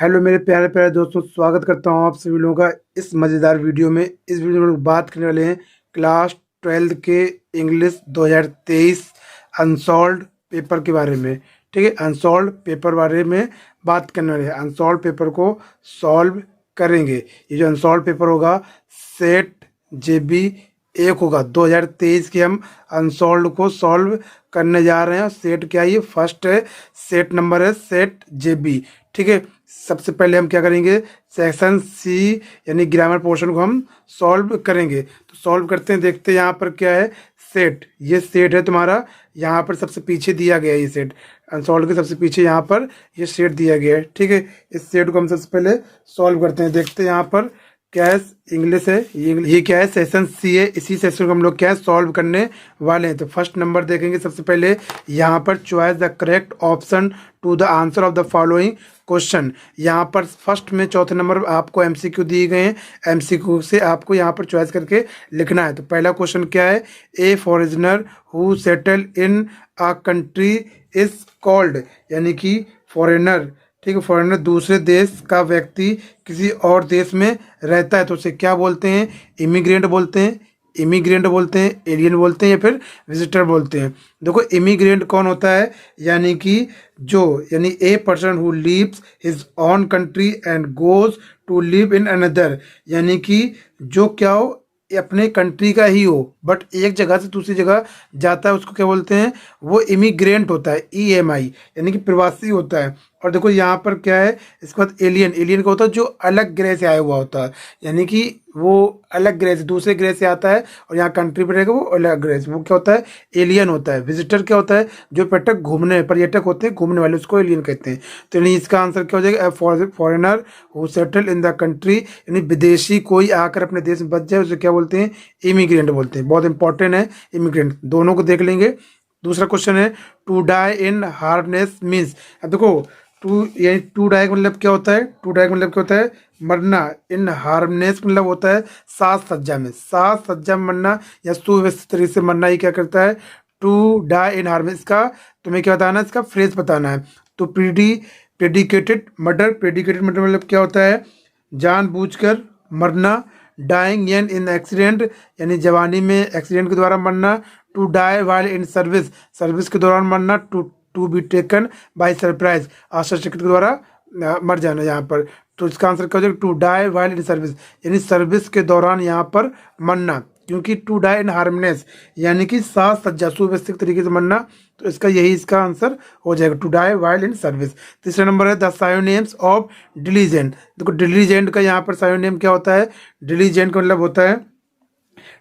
Hello मेरे प्यारे प्यारे दोस्तों, स्वागत करता हूँ आप सभी लोगों का इस मज़ेदार वीडियो में। इस वीडियो में लोग बात करने वाले हैं क्लास 12 के इंग्लिश 2023 अनसॉल्व्ड पेपर के बारे में। ठीक है, अनसॉल्व्ड पेपर बारे में बात करने वाले हैं। अनसॉल्व्ड पेपर को सॉल्व करेंगे। ये जो अनसॉल्व पेपर होगा सेट जेबी एक होगा 2023 के। हम अनसॉल्व को सॉल्व करने जा रहे हैं। सेट क्या है? ये फर्स्ट है, सेट नंबर है सेट जेबी। ठीक है, सबसे पहले हम क्या करेंगे, सेक्शन सी यानी ग्रामर पोर्शन को हम सॉल्व करेंगे। तो सॉल्व करते हैं, देखते हैं यहाँ पर क्या है। सेट, ये सेट है तुम्हारा, यहाँ पर सबसे पीछे दिया गया है ये सेट। अनसॉल्व के सबसे पीछे यहाँ पर ये सेट दिया गया है। ठीक है, इस सेट को हम सबसे पहले सॉल्व करते हैं। देखते हैं यहाँ पर क्या है, इंग्लिश है ये क्या है, सेशन सी है। इसी सेशन को हम लोग क्या है सॉल्व करने वाले हैं। तो फर्स्ट नंबर देखेंगे सबसे पहले यहाँ पर, choice the correct option to the answer of the following question. यहाँ पर फर्स्ट में चौथे नंबर आपको एमसीक्यू दिए गए हैं। एमसीक्यू से आपको यहाँ पर चॉइस करके लिखना है। तो पहला क्वेश्चन क्या है, ए foreigner who settle in a country is called, यानी कि फॉरेनर, ठीक है, फॉरेनर दूसरे देश का व्यक्ति किसी और देश में रहता है तो उसे क्या बोलते हैं? इमिग्रेंट बोलते हैं, इमिग्रेंट बोलते हैं, एलियन बोलते हैं या फिर विजिटर बोलते हैं। देखो इमिग्रेंट कौन होता है, यानी कि यानी a person who leaves his own country and goes to live in another, यानी कि जो क्या हो, ये अपने कंट्री का ही हो बट एक जगह से दूसरी जगह जाता है, उसको क्या बोलते हैं? वो इमिग्रेंट होता है, EMI, यानी कि प्रवासी होता है। और देखो यहाँ पर क्या है, इसके बाद एलियन, एलियन का होता है जो अलग ग्रह से आया हुआ होता है, यानी कि वो अलग ग्रह से, दूसरे ग्रह से आता है और यहाँ कंट्री पर रहेगा वो अलग ग्रह से, वो क्या होता है? एलियन होता है। विजिटर क्या होता है? जो पर्यटक होते हैं, घूमने वाले, उसको एलियन कहते हैं। तो यानी इसका आंसर क्या हो जाएगा? Foreigner who settle in the country, यानी विदेशी कोई आकर अपने देश में बच जाए उसे क्या बोलते हैं? इमिग्रेंट बोलते हैं। बहुत इंपॉर्टेंट है इमिग्रेंट, दोनों को देख लेंगे। दूसरा क्वेश्चन है to die in hardness means. अब देखो यानी टू डाई का मतलब क्या होता है? टू डाई का मतलब क्या होता है? मरना। इन हार्मनेस मतलब होता है साज सज्जा में, साज सज्जा में मरना या सुव्यवस्थित तरीके से मरना ही क्या करता है? टू डाई इन हार्मनेस। इसका तुम्हें क्या बताना है? इसका फ्रेज बताना है। तो प्रेडिकेटेड मर्डर, प्रेडिकेटेड मर्डर मतलब क्या होता है? जानबूझकर मरना। डाइंग यन इन एक्सीडेंट, यानी जवानी में एक्सीडेंट के द्वारा मरना। To die while in service, service के दौरान मरना। To be taken by surprise, आश्चर्यचकित के द्वारा मर जाना यहाँ पर। तो इसका आंसर क्या हो जाएगा? To die while in service, यानी सर्विस के दौरान यहाँ पर मरना। क्योंकि टू डाई इन हार्मनेस यानी कि साज सज्जा सुव्यवस्थित तरीके से मरना, तो इसका आंसर हो जाएगा to die while in service. तीसरा नंबर है द सायोनेम्स ऑफ डिलीजेंट। देखो डिलीजेंट का यहाँ पर सायोनेम क्या होता है? डिलीजेंट का मतलब होता है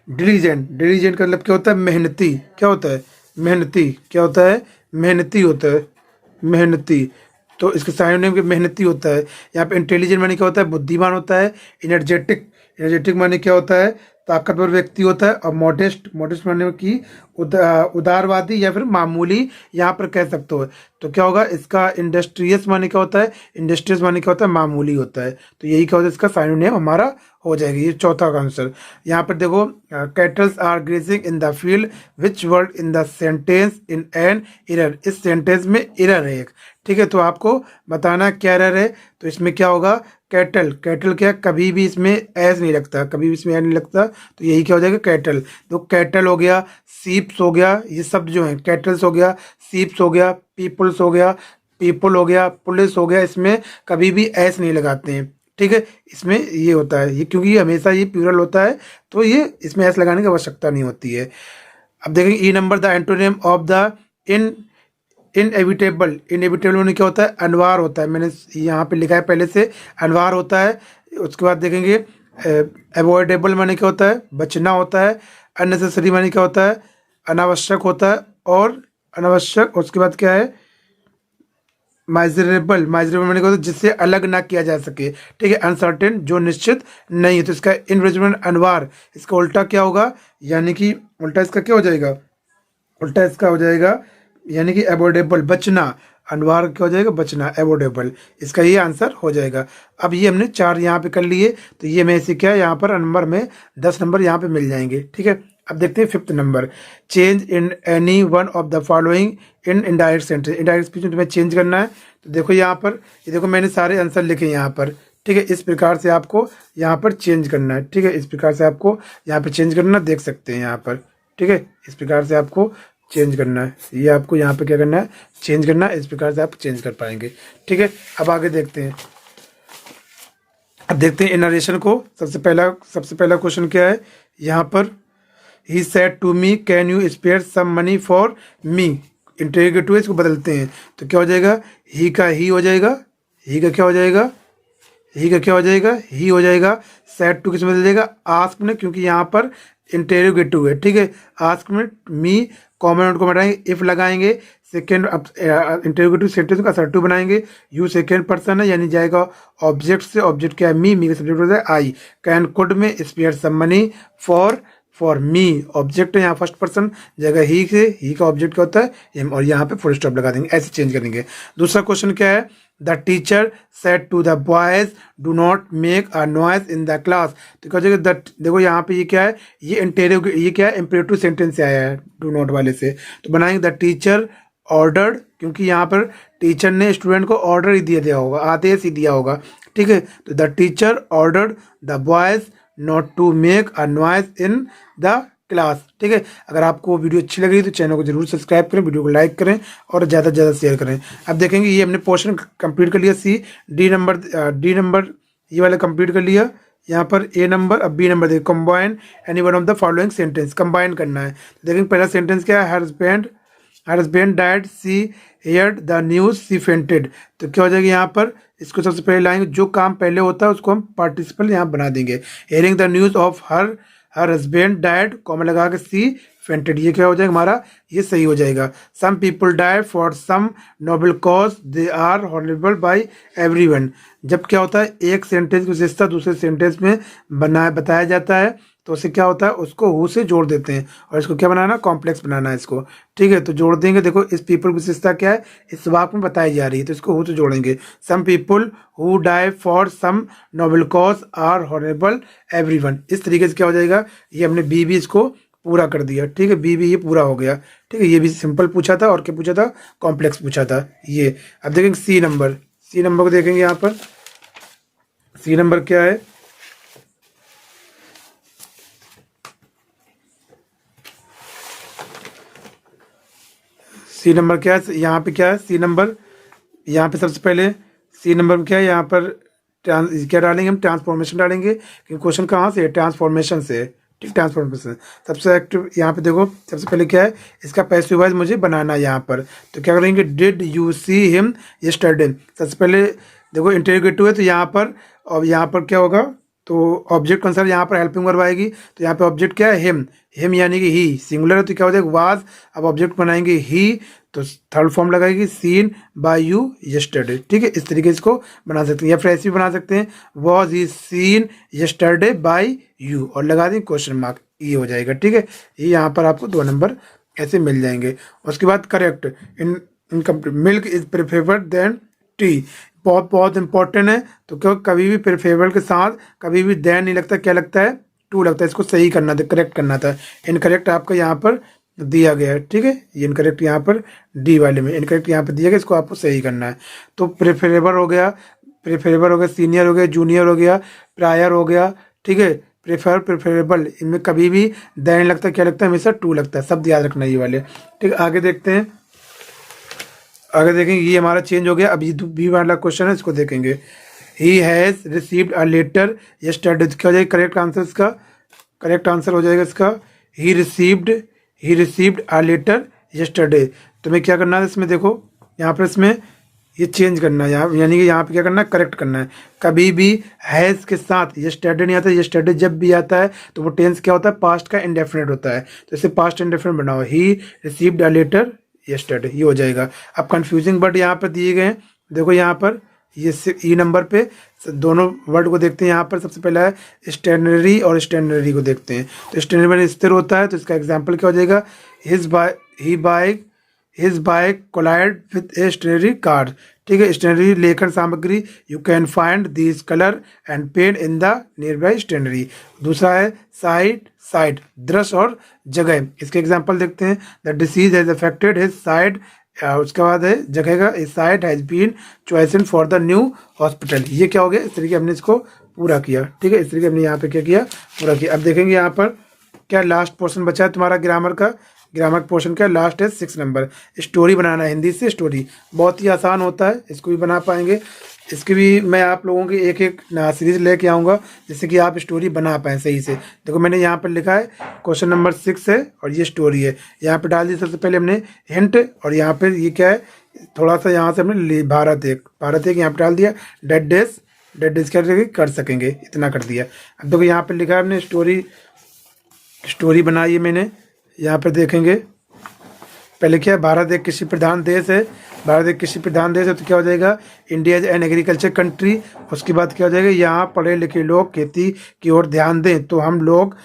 डिलीजेंट, डिलीजेंट का मतलब क्या होता है? मेहनती। क्या होता है? मेहनती। क्या होता है? मेहनती होता है, मेहनती। तो इसके सायोनेम के मेहनती होता है। यहाँ पे इंटेलिजेंट माने क्या होता है? बुद्धिमान होता है। एनर्जेटिक, एनर्जेटिक माने क्या होता है? ताकतवर व्यक्ति होता है। और मॉडेस्ट, मॉडेस्ट माने की उदारवादी या फिर मामूली यहाँ पर कह सकते हो। तो क्या होगा इसका? इंडस्ट्रियस माने क्या होता है? इंडस्ट्रियस माने क्या होता है? मामूली होता है। तो यही क्या होता है? इसका साइनोनिम हमारा हो जाएगा। ये चौथा का आंसर। यहाँ पर देखो cattles are grazing in the field which word in the sentence in an error. इस सेंटेंस में एरर है एक, ठीक है, तो आपको बताना क्या एरर है। तो इसमें क्या होगा? कैटल, कैटल क्या? कभी भी इसमें एस नहीं लगता, कभी भी इसमें एस नहीं लगता, तो यही क्या हो जाएगा? कैटल। तो कैटल हो गया, सीप्स हो गया, ये शब्द जो है कैटल्स हो गया, सीप्स हो गया, पीपल्स हो गया, पीपल हो गया, पुलिस हो गया, इसमें कभी भी एस नहीं लगाते हैं। ठीक है, इसमें ये होता है, ये क्योंकि हमेशा ये प्लूरल होता है तो ये इसमें एस लगाने की आवश्यकता नहीं होती है। अब देखेंगे E number the antonym of the in inevitable. Inevitable में क्या होता है? अनिवार्य होता है। मैंने यहाँ पे लिखा है पहले से, अनिवार्य होता है। उसके बाद देखेंगे अवॉइडेबल माने क्या होता है? बचना होता है। अननेसेसरी माने क्या होता है? अनावश्यक होता है। और अनावश्यक, उसके बाद क्या है? माइजरेबल, माइजरेबल माने क्या होता है? जिससे अलग ना किया जा सके। ठीक है, अनसर्टेन जो निश्चित नहीं है। तो इसका इनविजिबल अनिवार्य, इसका उल्टा क्या होगा? यानी कि उल्टा इसका क्या हो जाएगा? उल्टा इसका हो जाएगा यानी कि अवॉइडेबल, बचना। अनिवार्य क्या हो जाएगा? बचना, अवॉइडेबल। इसका ये आंसर हो जाएगा। अब ये हमने 4 यहाँ पे कर लिए, तो ये में से क्या यहाँ पर नंबर में 10 नंबर यहाँ पे मिल जाएंगे। ठीक है, अब देखते हैं 5th number, change in any one of the following in indirect sentence. Indirect speech में तुम्हें चेंज करना है। तो देखो यहाँ पर, ये देखो मैंने सारे आंसर लिखे यहाँ पर, ठीक है। इस प्रकार से आपको यहाँ पर चेंज करना है, ठीक है। इस प्रकार से आपको यहाँ पर चेंज करना, देख सकते हैं यहाँ पर, ठीक है। इस प्रकार से आपको चेंज करना है, ये आपको यहाँ पर क्या करना है, चेंज करना है। इस प्रकार से आप चेंज कर पाएंगे, ठीक है। अब आगे देखते हैं। अब देखते हैं इन नरेशन को। सबसे पहला क्वेश्चन क्या है यहाँ पर, he said to me can you spare some money for me. Interrogative इसको बदलते हैं तो क्या हो जाएगा, ही का ही हो जाएगा, ही का क्या हो जाएगा, ही का क्या हो जाएगा, ही हो जाएगा। सेड टू किस में बदल जाएगा, आस्क में, क्योंकि यहाँ पर इंटरोगेटिव है, ठीक है। आस्क में मी कॉमन को हटाएंगे, इफ लगाएंगे, सेकेंड इंटरोगेटिव सेंटेंस का असर्टिव बनाएंगे, यू सेकेंड पर्सन है यानी जाएगा ऑब्जेक्ट से, ऑब्जेक्ट क्या है मी का सब्जेक्ट हो जाए I. Can could me spare some money for me, object है यहाँ फर्स्ट पर्सन, जगह ही से, ही का ऑब्जेक्ट क्या होता है हिम, और यहाँ पे फुल स्टॉप लगा देंगे, ऐसे चेंज करेंगे। दूसरा क्वेश्चन क्या है, the teacher said to the boys do not make a noise in the class. तो क्या हो जाएगा, देखो यहाँ पे ये क्या है, ये क्या है, इम्परेटिव सेंटेंस से आया है डू नॉट वाले से, तो बनाएंगे द टीचर ऑर्डर्ड, क्योंकि यहाँ पर टीचर ने स्टूडेंट को ऑर्डर ही दिया होगा, आदेश ही दिया होगा, ठीक है। तो the teacher ordered the boys not to make a noise in the class, ठीक है। अगर आपको वीडियो अच्छी लग रही है तो चैनल को जरूर सब्सक्राइब करें, वीडियो को लाइक करें और ज़्यादा से ज़्यादा शेयर करें। अब देखेंगे ये हमने पोर्शन कंप्लीट कर लिया, डी नंबर ये वाला कंप्लीट कर लिया। यहाँ पर ए नंबर, अब बी नंबर देखिए, combine any one of the following sentence, combine करना है। देखेंगे पहला सेंटेंस क्या है, her husband died she heard the news she fainted. तो क्या हो जाएगा यहाँ पर, इसको सबसे पहले लाएंगे, जो काम पहले होता है उसको हम पार्टिसिपल यहाँ बना देंगे। Hearing the news of her husband died, comma लगा के सी फेंटेड, ये क्या हो जाएगा हमारा, ये सही हो जाएगा। Some people die for some noble cause they are honourable by everyone. जब क्या होता है, एक सेंटेंस की विशेषता दूसरे सेंटेंस में बताया जाता है तो उससे क्या होता है, उसको हु से जोड़ देते हैं और इसको क्या बनाना, कॉम्प्लेक्स बनाना है इसको, ठीक है। तो जोड़ देंगे, देखो इस पीपल की विशेषता क्या है, इस वाक्य में बताई जा रही है, तो इसको हु से जोड़ेंगे। Some people who die for some noble cause are honourable everyone. इस तरीके से क्या हो जाएगा, ये हमने बी भी इसको पूरा कर दिया, ठीक है। बी भी ये पूरा हो गया, ठीक है। ये भी सिंपल पूछा था और क्या पूछा था, कॉम्प्लेक्स पूछा था ये। अब देखेंगे सी नंबर को देखेंगे यहाँ पर, सी नंबर क्या है, सी नंबर क्या है, यहाँ पे क्या है सी नंबर, यहाँ पे सबसे पहले सी नंबर में क्या है, यहाँ पर क्या डालेंगे हम, ट्रांसफॉर्मेशन डालेंगे, क्योंकि क्वेश्चन कहाँ से है, ट्रांसफॉर्मेशन से है, ठीक। ट्रांसफॉर्मेशन सबसे एक्टिव, यहाँ पे देखो सबसे पहले क्या है, इसका पैसिव वॉइस मुझे बनाना है यहाँ पर। तो क्या करेंगे, did you see him yesterday. सबसे पहले देखो इंटरोगेटिव है तो यहाँ पर, और यहाँ पर क्या होगा, तो ऑब्जेक्ट कौन सा, यहाँ पर हेल्पिंग वर्ब आएगी, तो यहाँ पे ऑब्जेक्ट क्या है, हिम यानी कि ही, सिंगुलर है तो क्या हो जाएगा वाज। अब ऑब्जेक्ट बनाएंगे ही, तो थर्ड फॉर्म लगाएगी सीन बाय यू यस्टरडे, ठीक है। इस तरीके से इसको बना सकते हैं, या फिर ऐसे भी बना सकते हैं, was he seen yesterday by you और लगा दें क्वेश्चन मार्क, ये हो जाएगा, ठीक है। ये यहाँ पर आपको 2 नंबर ऐसे मिल जाएंगे। उसके बाद correct, incomplete, milk is preferable than tea, बहुत इंपॉर्टेंट है। तो क्यों, कभी भी प्रेफरेबल के साथ कभी भी देन नहीं लगता, क्या लगता है, टू लगता है। इसको सही करना था, करेक्ट करना था। इनकरेक्ट आपका यहाँ पर दिया गया है, ठीक है। ये इनकरेक्ट यहाँ पर डी वाले में इनकरेक्ट यहाँ पर दिया गया, इसको आपको सही करना है। तो प्रेफरेबल हो गया, सीनियर हो गया, जूनियर हो गया, प्रायर हो गया, ठीक है। प्रेफरेबल, इनमें कभी भी देन लगता है, क्या लगता है, हमेशा टू लगता है, सब याद रखना ये वाले, ठीक है। आगे देखते हैं, आगे देखेंगे, ये हमारा चेंज हो गया। अब ये बी वाला क्वेश्चन है, इसको देखेंगे। He has received a letter yesterday, क्या हो जाएगा करेक्ट आंसर, इसका करेक्ट आंसर हो जाएगा इसका, he received a letter yesterday. तुम्हें क्या करना है इसमें, देखो यहाँ पर इसमें ये चेंज करना है, यहाँ यानी कि यहाँ पे क्या करना है, करेक्ट करना है। कभी भी हैज़ के साथ यस्टरडे नहीं आता, यस्टरडे जब भी आता है तो वो टेंस क्या होता है, पास्ट का इंडेफिनिट होता है, तो इसे पास्ट इंडेफिनिट बनाओ, he received a letter yesterday, ये हो जाएगा। अब कंफ्यूजिंग वर्ड यहाँ पर दिए गए हैं, देखो यहाँ पर ये ई नंबर पे दोनों वर्ड को देखते हैं। यहाँ पर सबसे पहला है स्टेशनरी और स्टेशनरी को देखते हैं। तो स्टेशनरी में स्थिर होता है, तो इसका एग्जाम्पल क्या हो जाएगा, his bike collided with a stationary car, ठीक है। स्टेशनरी लेखन सामग्री, you can find these colour and pen in the nearby stationery. दूसरा है साइट, साइट दृश्य और जगह। इसके एग्जाम्पल देखते हैं। The disease has affected his sight, उसके बाद है जगह का, इस site has been chosen for the new hospital. ये क्या हो गया, इस तरीके हमने इसको पूरा किया। ठीक है, इस तरीके हमने यहाँ पे क्या किया, पूरा किया। अब देखेंगे यहाँ पर क्या लास्ट पोर्शन बचा है तुम्हारा ग्रामर का। ग्रामर पोर्शन का लास्ट है 6 नंबर, स्टोरी बनाना है हिंदी से। स्टोरी बहुत ही आसान होता है, इसको भी बना पाएंगे। इसकी भी मैं आप लोगों की एक एक सीरीज लेके आऊँगा जिससे कि आप स्टोरी बना पाएँ सही से। देखो मैंने यहाँ पर लिखा है क्वेश्चन नंबर 6 है और ये स्टोरी है। यहाँ पे डाल दी सबसे पहले हमने हिंट, और यहाँ पर ये क्या है, थोड़ा सा यहाँ से हमने भारत एक यहाँ पर डाल दिया। डेड डेज कर सकेंगे, इतना कर दिया। अब देखो यहाँ पर लिखा है हमने स्टोरी बनाई है मैंने। यहाँ पर देखेंगे पहले क्या है, भारत एक कृषि प्रधान देश है। भारत एक कृषि प्रधान देश है तो क्या हो जाएगा, India is an agriculture country. उसके बाद क्या हो जाएगा, यहाँ पढ़े लिखे लोग खेती की ओर ध्यान दें तो हम लोग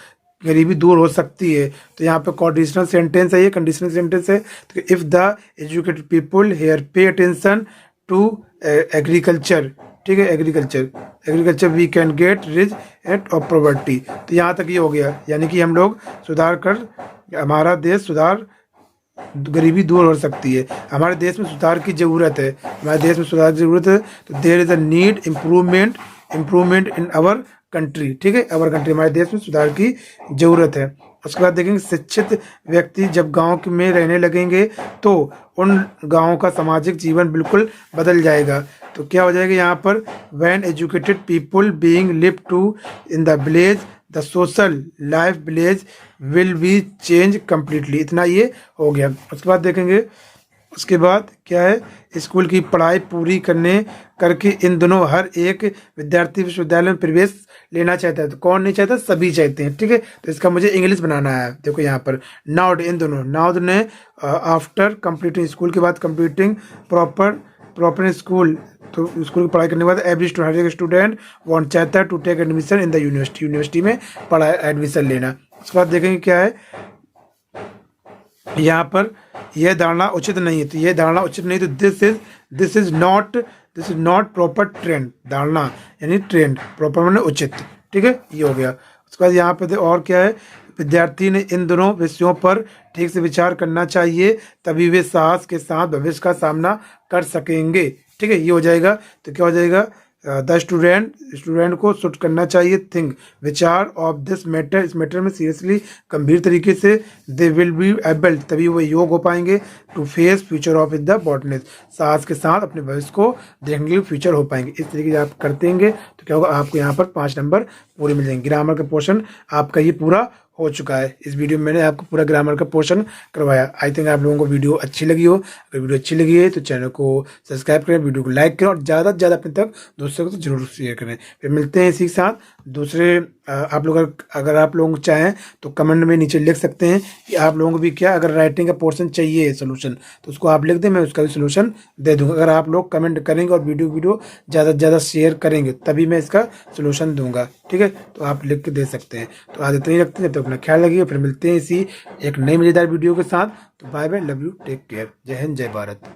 गरीबी दूर हो सकती है। तो यहाँ पे कंडीशनल सेंटेंस है, ये कंडीशनल सेंटेंस है। तो if the educated people here pay attention to agriculture, ठीक है, agriculture we can get rich at of property. तो यहाँ तक ये हो गया, यानी कि हम लोग सुधार कर हमारा देश सुधार, गरीबी दूर हो सकती है। हमारे देश में सुधार की ज़रूरत है, हमारे देश में सुधार की ज़रूरत है। तो there is a need improvement in our country, ठीक है, आवर कंट्री, हमारे देश में सुधार की ज़रूरत है। उसके बाद देखेंगे शिक्षित व्यक्ति जब गांव में रहने लगेंगे तो उन गांवों का सामाजिक जीवन बिल्कुल बदल जाएगा। तो क्या हो जाएगा यहाँ पर, when educated people being live to in the village the social life village will be change completely. इतना ये हो गया। उसके बाद देखेंगे, उसके बाद क्या है, स्कूल की पढ़ाई पूरी करके इन दोनों हर एक विद्यार्थी विश्वविद्यालय में प्रवेश लेना चाहता है। तो कौन नहीं चाहता, सभी चाहते हैं, ठीक है। तो इसका मुझे इंग्लिश बनाना है। देखो यहाँ पर नाउड, इन दोनों नाउड ने आफ्टर कंप्लीटिंग, स्कूल के बाद कंप्लीटिंग प्रॉपर स्कूल, तो स्कूल की पढ़ाई करने के बाद एवरी स्टूडेंट, हर एक स्टूडेंट वांट चाहता है to take admission in the university में पढ़ाई एडमिशन लेना। उसके बाद देखेंगे क्या है यहाँ पर, यह धारणा उचित नहीं है। तो यह धारणा उचित नहीं, तो this is not proper trend. धारणा यानी ट्रेंड, प्रॉपर माने उचित, ठीक है, ये हो गया। उसके बाद यहाँ पे और क्या है, विद्यार्थी ने इन दोनों विषयों पर ठीक से विचार करना चाहिए तभी वे साहस के साथ भविष्य का सामना कर सकेंगे, ठीक है, ये हो जाएगा। तो क्या हो जाएगा, द स्टूडेंट को शुड करना चाहिए थिंक, विचार ऑफ दिस मैटर, इस मैटर में सीरियसली, गंभीर तरीके से। दे विल बी एबल, तभी वो योग हो पाएंगे, to face future of in the boldness, साहस के साथ अपने भविष्य को देखने के लिए फ्यूचर हो पाएंगे। इस तरीके से आप करते हैं तो क्या होगा, आपको यहाँ पर 5 नंबर पूरे मिल जाएंगे। ग्रामर का पोर्शन आपका ये पूरा हो चुका है। इस वीडियो में मैंने आपको पूरा ग्रामर का पोर्शन करवाया। आई थिंक आप लोगों को वीडियो अच्छी लगी हो। अगर वीडियो अच्छी लगी है तो चैनल को सब्सक्राइब करें, वीडियो को लाइक करें और ज़्यादा से ज़्यादा अपने तक दोस्तों को तो जरूर शेयर करें। फिर मिलते हैं इसी के साथ दूसरे। आप लोग अगर आप लोग चाहें तो कमेंट में नीचे लिख सकते हैं कि आप लोगों को भी क्या, अगर राइटिंग का पोर्शन चाहिए सोल्यूशन तो उसको आप लिख दें, मैं उसका भी सोल्यूशन दे दूँगा। अगर आप लोग कमेंट करेंगे और वीडियो ज़्यादा से ज़्यादा शेयर करेंगे तभी मैं इसका सोल्यूशन दूंगा, ठीक है। तो आप लिख के दे सकते हैं। तो आज इतना ही रखते हैं, तो अपना ख्याल रखिए। फिर मिलते हैं इसी एक नई मज़ेदार वीडियो के साथ। तो bye bye, love you, take care, जय हिंद, जय भारत।